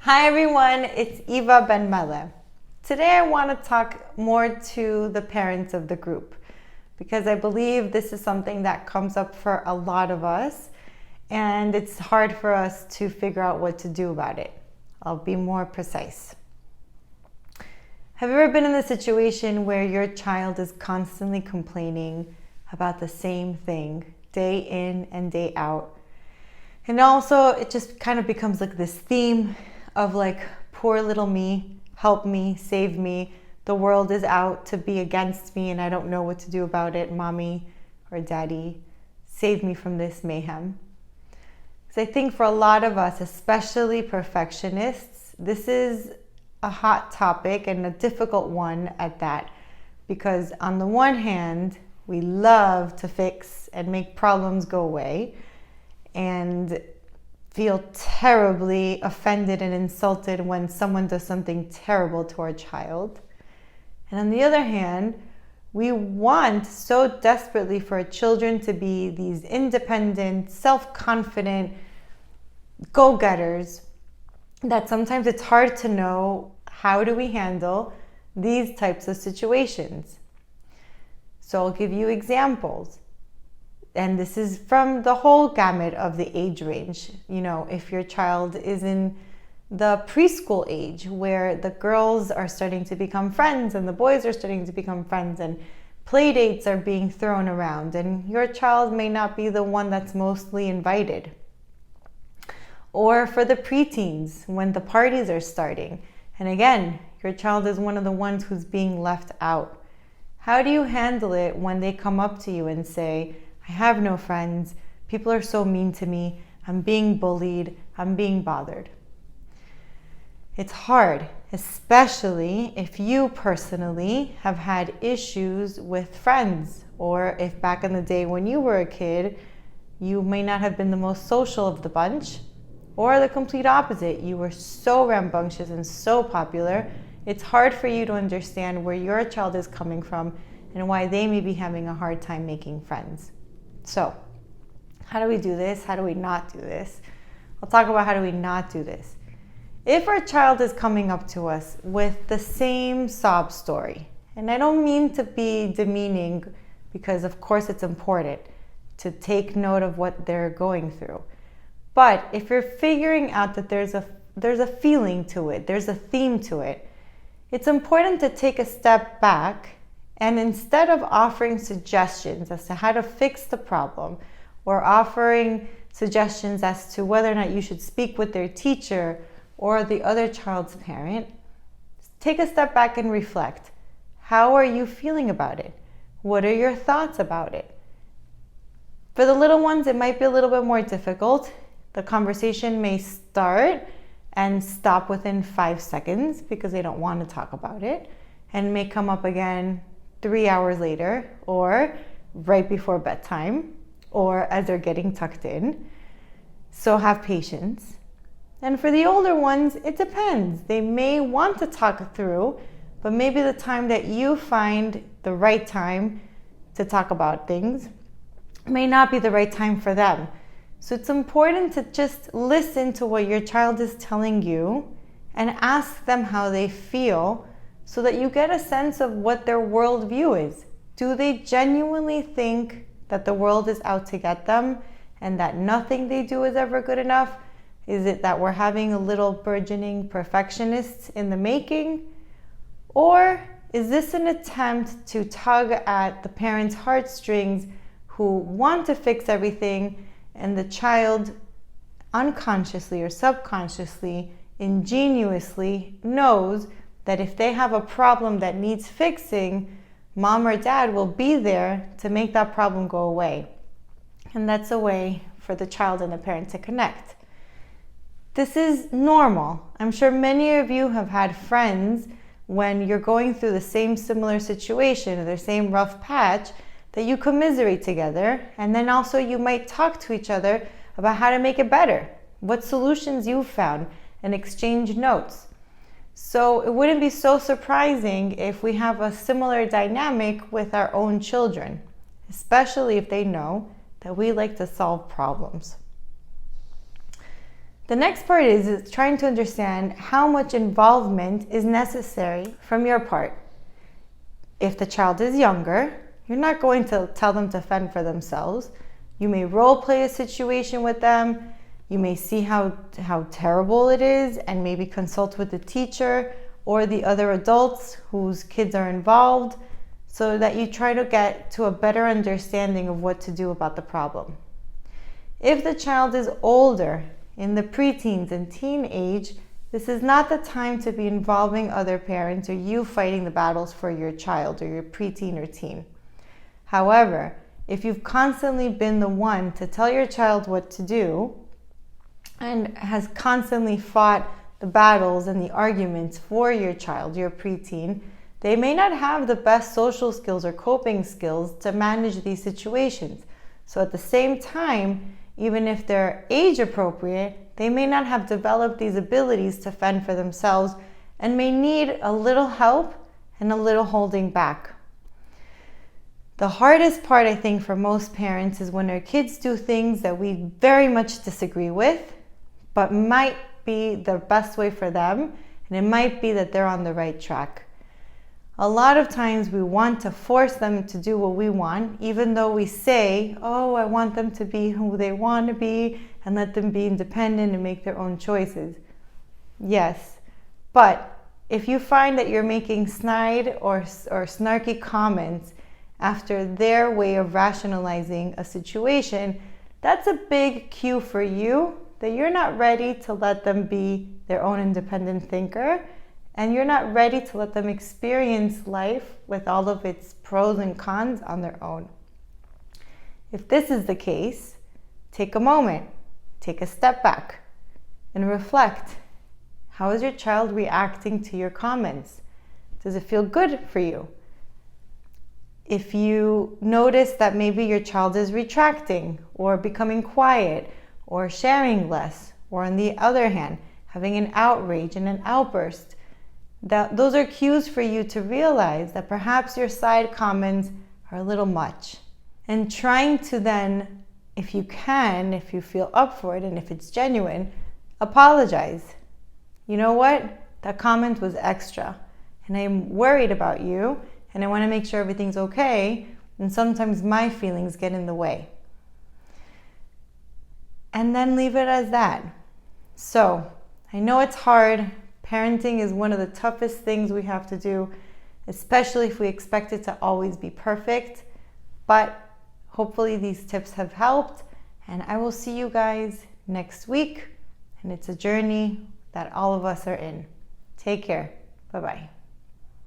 Hi everyone, it's Eva Benmeleh. Today I want to talk more to the parents of the group because I believe this is something that comes up for a lot of us and it's hard for us to figure out what to do about it. I'll be more precise. Have you ever been in the situation where your child is constantly complaining about the same thing day in and day out? And also it just kind of becomes like this theme of like, poor little me, help me, save me. The world is out to be against me and I don't know what to do about it. Mommy or daddy, save me from this mayhem. Because I think for a lot of us, especially perfectionists, this is a hot topic and a difficult one at that. Because on the one hand, we love to fix and make problems go away and feel terribly offended and insulted when someone does something terrible to our child. And on the other hand, we want so desperately for our children to be these independent, self-confident go-getters that sometimes it's hard to know how do we handle these types of situations. So I'll give you examples. And this is from the whole gamut of the age range. You know, if your child is in the preschool age where the girls are starting to become friends and the boys are starting to become friends and play dates are being thrown around and your child may not be the one that's mostly invited. Or for the preteens when the parties are starting. And again, your child is one of the ones who's being left out. How do you handle it when they come up to you and say, I have no friends, people are so mean to me, I'm being bullied, I'm being bothered? It's hard, especially if you personally have had issues with friends, or if back in the day when you were a kid, you may not have been the most social of the bunch, or the complete opposite, you were so rambunctious and so popular, it's hard for you to understand where your child is coming from and why they may be having a hard time making friends. So, how do we do this? How do we not do this? I'll talk about how do we not do this. If our child is coming up to us with the same sob story, and I don't mean to be demeaning because of course it's important to take note of what they're going through. But if you're figuring out that there's a feeling to it, there's a theme to it, it's important to take a step back and instead of offering suggestions as to how to fix the problem or offering suggestions as to whether or not you should speak with their teacher or the other child's parent, take a step back and reflect. How are you feeling about it? What are your thoughts about it? For the little ones, it might be a little bit more difficult. The conversation may start and stop within 5 seconds because they don't want to talk about it and may come up again 3 hours later, or right before bedtime, or as they're getting tucked in. So have patience. And for the older ones, it depends. They may want to talk through, but maybe the time that you find the right time to talk about things may not be the right time for them. So it's important to just listen to what your child is telling you and ask them how they feel, so that you get a sense of what their worldview is. Do they genuinely think that the world is out to get them and that nothing they do is ever good enough? Is it that we're having a little burgeoning perfectionists in the making? Or is this an attempt to tug at the parents' heartstrings who want to fix everything and the child unconsciously or subconsciously, ingenuously knows that if they have a problem that needs fixing, mom or dad will be there to make that problem go away. And that's a way for the child and the parent to connect. This is normal. I'm sure many of you have had friends when you're going through the same similar situation or the same rough patch that you commiserate together, and then also you might talk to each other about how to make it better, what solutions you've found, and exchange notes. So it wouldn't be so surprising if we have a similar dynamic with our own children, especially if they know that we like to solve problems. The next part is trying to understand how much involvement is necessary from your part. If the child is younger, you're not going to tell them to fend for themselves. You may role play a situation with them. You may see how terrible it is and maybe consult with the teacher or the other adults whose kids are involved so that you try to get to a better understanding of what to do about the problem. If the child is older, in the preteens and teen age, this is not the time to be involving other parents or you fighting the battles for your child or your preteen or teen. However, if you've constantly been the one to tell your child what to do and has constantly fought the battles and the arguments for your child, your preteen, they may not have the best social skills or coping skills to manage these situations. So at the same time, even if they're age appropriate, they may not have developed these abilities to fend for themselves and may need a little help and a little holding back. The hardest part, I think, for most parents is when their kids do things that we very much disagree with, but might be the best way for them, and it might be that they're on the right track. A lot of times we want to force them to do what we want, even though we say, oh, I want them to be who they want to be and let them be independent and make their own choices. Yes, but if you find that you're making snide or snarky comments after their way of rationalizing a situation, that's a big cue for you that you're not ready to let them be their own independent thinker. And you're not ready to let them experience life with all of its pros and cons on their own. If this is the case, take a moment, take a step back, and reflect. How is your child reacting to your comments? Does it feel good for you? If you notice that maybe your child is retracting or becoming quiet or sharing less, or on the other hand, having an outrage and an outburst, those are cues for you to realize that perhaps your side comments are a little much. And trying to then, if you can, if you feel up for it and if it's genuine, apologize. You know what? That comment was extra and I'm worried about you and I want to make sure everything's okay, and sometimes my feelings get in the way. And then leave it as that. So, I know it's hard. Parenting is one of the toughest things we have to do, especially if we expect it to always be perfect. But hopefully these tips have helped, and I will see you guys next week. And it's a journey that all of us are in. Take care. Bye-bye.